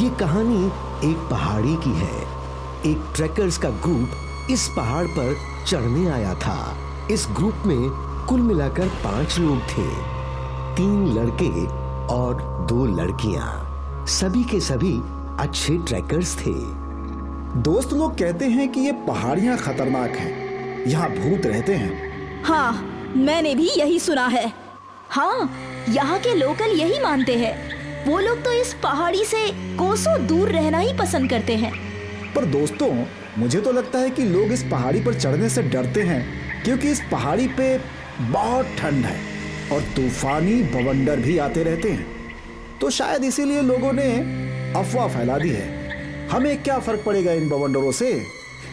ये कहानी एक पहाड़ी की है। एक ट्रैकर्स का ग्रुप इस पहाड़ पर चढ़ने आया था। इस ग्रुप में कुल मिलाकर 5 लोग थे, 3 लड़के और 2 लड़कियां। सभी के सभी अच्छे ट्रैकर्स थे। दोस्त लोग कहते हैं कि ये पहाड़ियां खतरनाक हैं, यहाँ भूत रहते हैं। हाँ, मैंने भी यही सुना है। हाँ, यहाँ के लोकल यही मानते हैं। वो लोग तो इस पहाड़ी से कोसों दूर रहना ही पसंद करते हैं। पर दोस्तों, मुझे तो लगता है कि लोग इस पहाड़ी पर चढ़ने से डरते हैं क्योंकि इस पहाड़ी पे बहुत ठंड है और तूफानी बवंडर भी आते रहते हैं। तो शायद इसीलिए लोगों ने अफवाह फैला दी है। हमें क्या फर्क पड़ेगा इन बवंडरों से?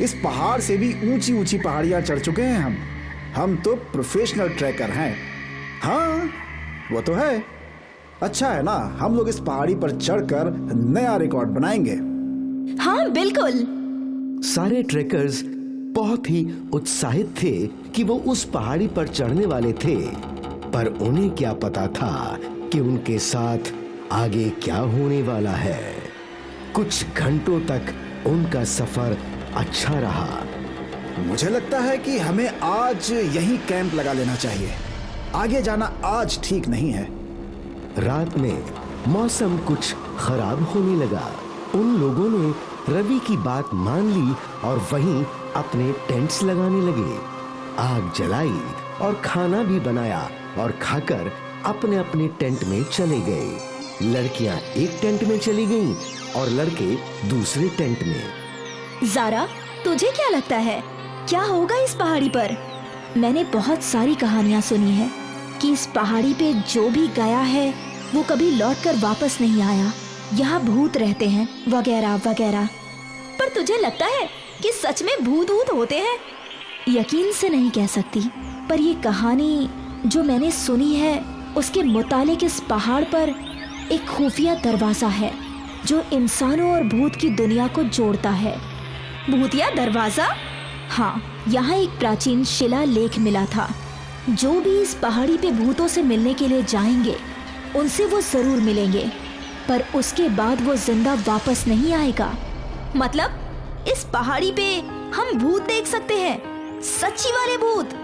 इस पहाड़ से भी ऊंची ऊंची पहाड़ियां चढ़ चुके हैं हम तो प्रोफेशनल ट्रैकर हैं। हाँ, वो तो है। अच्छा है ना, हम लोग इस पहाड़ी पर चढ़कर नया रिकॉर्ड बनाएंगे। हाँ, बिल्कुल। सारे ट्रैकर्स बहुत ही उत्साहित थे कि वो उस पहाड़ी पर चढ़ने वाले थे, पर उन्हें क्या पता था कि उनके साथ आगे क्या होने वाला है। कुछ घंटों तक उनका सफर अच्छा रहा। मुझे लगता है कि हमें आज यहीं कैंप लगा लेना चाहिए। आगे जाना आज ठीक नहीं है। रात में मौसम कुछ खराब होने लगा। उन लोगों ने रवि की बात मान ली और वहीं अपने टेंट्स लगाने लगे। आग जलाई और खाना भी बनाया और खाकर अपने अपने टेंट में चले गए। लड़कियां एक टेंट में चली गईं और लड़के दूसरे टेंट में। ज़ारा, तुझे क्या लगता है क्या होगा इस पहाड़ी पर? मैंने बहुत सारी कहानियां सुनी है कि इस पहाड़ी पे जो भी गया है वो कभी लौटकर वापस नहीं आया। यहाँ भूत रहते हैं वगैरह वगैरह। पर तुझे लगता है कि सच में भूत होते हैं? यकीन से नहीं कह सकती, पर ये कहानी जो मैंने सुनी है उसके मुतालिक इस पहाड़ पर एक खुफिया दरवाजा है जो इंसानों और भूत की दुनिया को जोड़ता है। भूतिया दरवाजा? हाँ, यहाँ एक प्राचीन शिलालेख मिला था। जो भी इस पहाड़ी पे भूतों से मिलने के लिए जाएंगे उनसे वो जरूर मिलेंगे, पर उसके बाद वो जिंदा वापस नहीं आएगा। मतलब इस पहाड़ी पे हम भूत देख सकते हैं, सच्ची वाले भूत।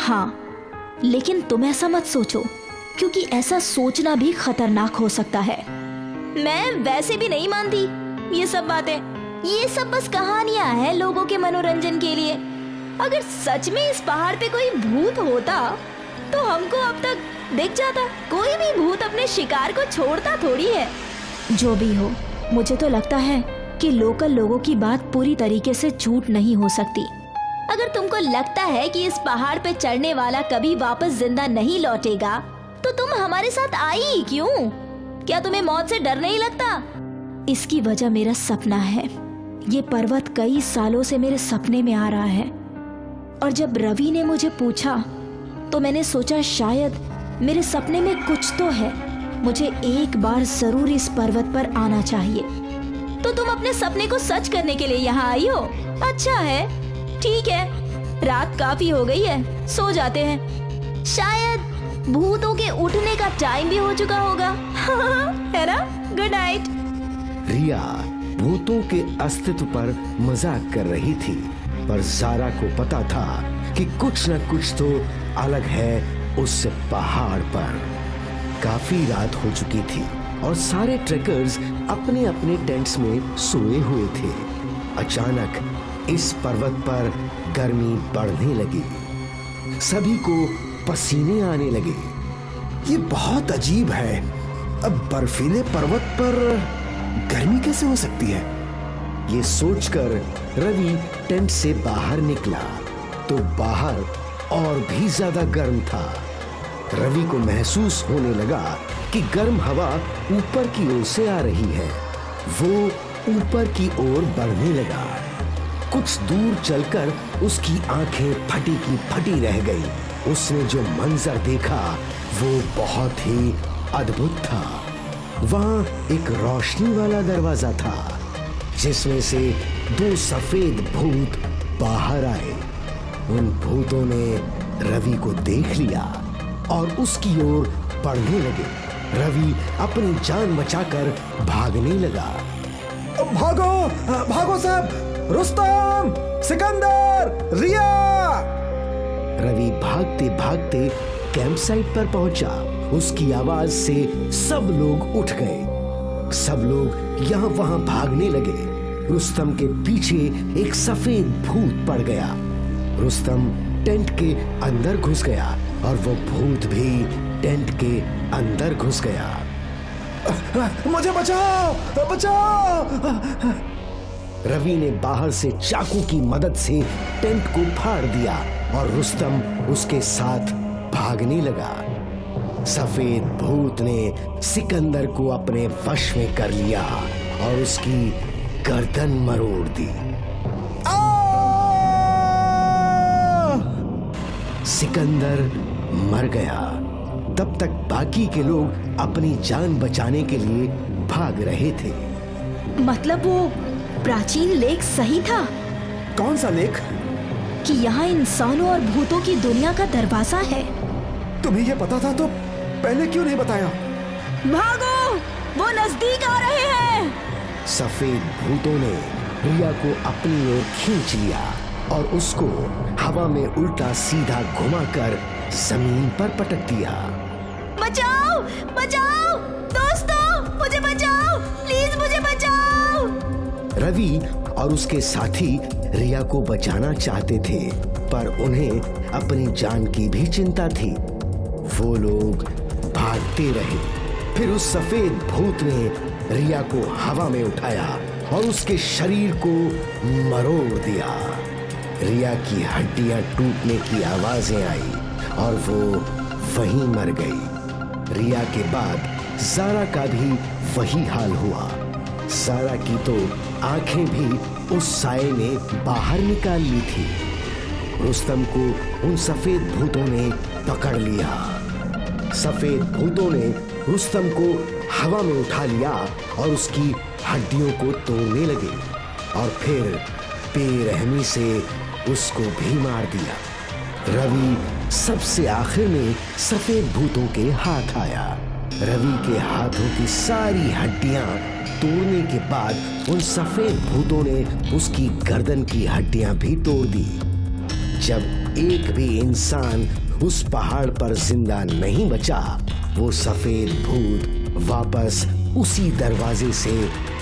हाँ, लेकिन तुम ऐसा मत सोचो क्योंकि ऐसा सोचना भी खतरनाक हो सकता है। मैं वैसे भी नहीं मानती ये सब बातें। ये सब बस कहानियां हैं लोगों के मनोरंजन के लिए। अगर सच में इस पहाड़ पे कोई भूत होता तो हमको अब तक दिख जाता। कोई भी भूत अपने शिकार को छोड़ता थोड़ी है। जो भी हो, मुझे तो लगता है कि लोकल लोगों की बात पूरी तरीके से झूठ नहीं हो सकती। अगर तुमको लगता है कि इस पहाड़ पे चढ़ने वाला कभी वापस जिंदा नहीं लौटेगा तो तुम हमारे साथ आई ही क्यों? क्या तुम्हें मौत से डर नहीं लगता? इसकी वजह मेरा सपना है। ये पर्वत कई सालों से मेरे सपने में आ रहा है और जब रवि ने मुझे पूछा तो मैंने सोचा शायद मेरे सपने में कुछ तो है। मुझे एक बार जरूर इस पर्वत पर आना चाहिए। तो तुम अपने सपने को सच करने के लिए यहाँ आई हो? अच्छा है, ठीक है, रात काफी हो गई है, सो जाते हैं। शायद भूतों के उठने का टाइम भी हो चुका होगा। है ना? Good night. रिया भूतों के अस्तित्व पर मजाक कर रही थी, पर ज़ारा को पता था कि कुछ न कुछ तो अलग है उस पहाड़ पर। काफी रात हो चुकी थी और सारे ट्रैकर्स अपने अपने टेंट्स में सोए हुए थे। अचानक इस पर्वत पर गर्मी बढ़ने लगी। सभी को पसीने आने लगे। ये बहुत अजीब है। अब बर्फीले पर्वत पर गर्मी कैसे हो सकती है? ये सोचकर रवि टेंट से बाहर निकला तो बाहर और भी ज्यादा गर्म था। रवि को महसूस होने लगा कि गर्म हवा ऊपर की ओर से आ रही है। वो ऊपर की ओर बढ़ने लगा। कुछ दूर चलकर उसकी आंखें फटी की फटी रह गई। उसने जो मंजर देखा वो बहुत ही अद्भुत था। वहां एक रोशनी वाला दरवाजा था जिसमें से 2 सफेद भूत बाहर आए। उन भूतों ने रवि को देख लिया और उसकी ओर बढ़ने लगे। रवि अपनी जान बचाकर भागने लगा। भागो भागो सब, रुस्तम, सिकंदर, रिया। रवि भागते भागते कैंप साइट पर पहुंचा। उसकी आवाज से सब लोग उठ गए। सब लोग यहाँ वहां भागने लगे। रुस्तम के पीछे एक सफेद भूत पड़ गया। रुस्तम टेंट के अंदर घुस गया और वो भूत भी टेंट के अंदर घुस गया। मुझे बचाओ, बचाओ। रवि ने बाहर से चाकू की मदद से टेंट को फाड़ दिया और रुस्तम उसके साथ भागने लगा। सफेद भूत ने सिकंदर को अपने वश में कर लिया और उसकी गर्दन मरोड़ दी। सिकंदर मर गया। तब तक बाकी के लोग अपनी जान बचाने के लिए भाग रहे थे। मतलब वो प्राचीन लेख सही था? कौन सा लेख? कि यहाँ इंसानों और भूतों की दुनिया का दरवाजा है। तुम्हें ये पता था तो पहले क्यों नहीं बताया? भागो, वो नजदीक आ रहे हैं। सफेद भूतों ने रिया को अपनी ओर खींच लिया और उसको हवा में उल्टा सीधा घुमाकर जमीन पर पटक दिया। बचाओ, बचाओ, दोस्तों, मुझे बचाओ, प्लीज मुझे बचाओ। रवि और उसके साथी रिया को बचाना चाहते थे, पर उन्हें अपनी जान की भी चिंता थी। वो लोग भागते रहे। फिर उस सफेद भूत ने रिया को हवा में उठाया और उसके शरीर को मरोड़ दिया। रिया की हड्डियां टूटने की आवाजें आई और वो वहीं मर गई। रिया के बाद जारा का भी वही हाल हुआ। जारा की तो आंखें भी उस साए ने बाहर निकाल ली थी। रुस्तम को उन सफेद भूतों ने पकड़ लिया। सफेद भूतों ने रुस्तम को हवा में उठा लिया और उसकी हड्डियों को तोड़ने लगे और फिर बेरहमी से उसको भी मार दिया। रवि सबसे आखिर में सफेद भूतों के हाथ आया। रवि के हाथों की सारी हड्डियां तोड़ने के बाद उन सफेद भूतों ने उसकी गर्दन की हड्डियां भी तोड़ दी। जब एक भी इंसान उस पहाड़ पर जिंदा नहीं बचा, वो सफेद भूत वापस उसी दरवाजे से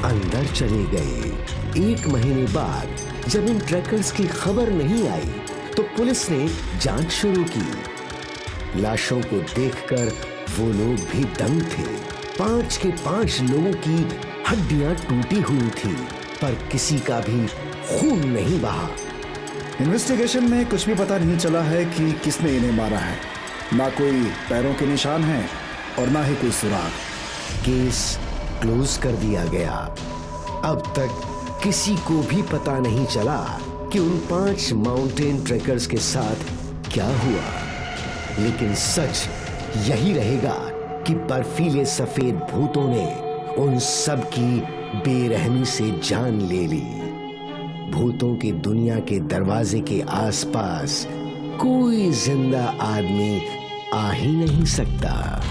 अंदर चले गए। 1 महीने बाद जब इन ट्रैकर्स की खबर नहीं आई तो पुलिस ने जांच शुरू की। लाशों को देखकर वो लोग भी दंग थे। 5 के 5 लोगों की हड्डियां टूटी हुई थी, पर किसी का भी खून नहीं बहा। इन्वेस्टिगेशन में कुछ भी पता नहीं चला है कि किसने इन्हें मारा है। ना कोई पैरों के निशान हैं और ना ही कोई सुराग। केस क्लोज कर दिया गया। अब तक किसी को भी पता नहीं चला कि उन 5 माउंटेन ट्रेकर्स के साथ क्या हुआ। लेकिन सच यही रहेगा कि बर्फीले सफेद भूतों ने उन सब की बेरहमी से जान ले ली। भूतों की दुनिया के दरवाजे के आसपास कोई जिंदा आदमी आ ही नहीं सकता।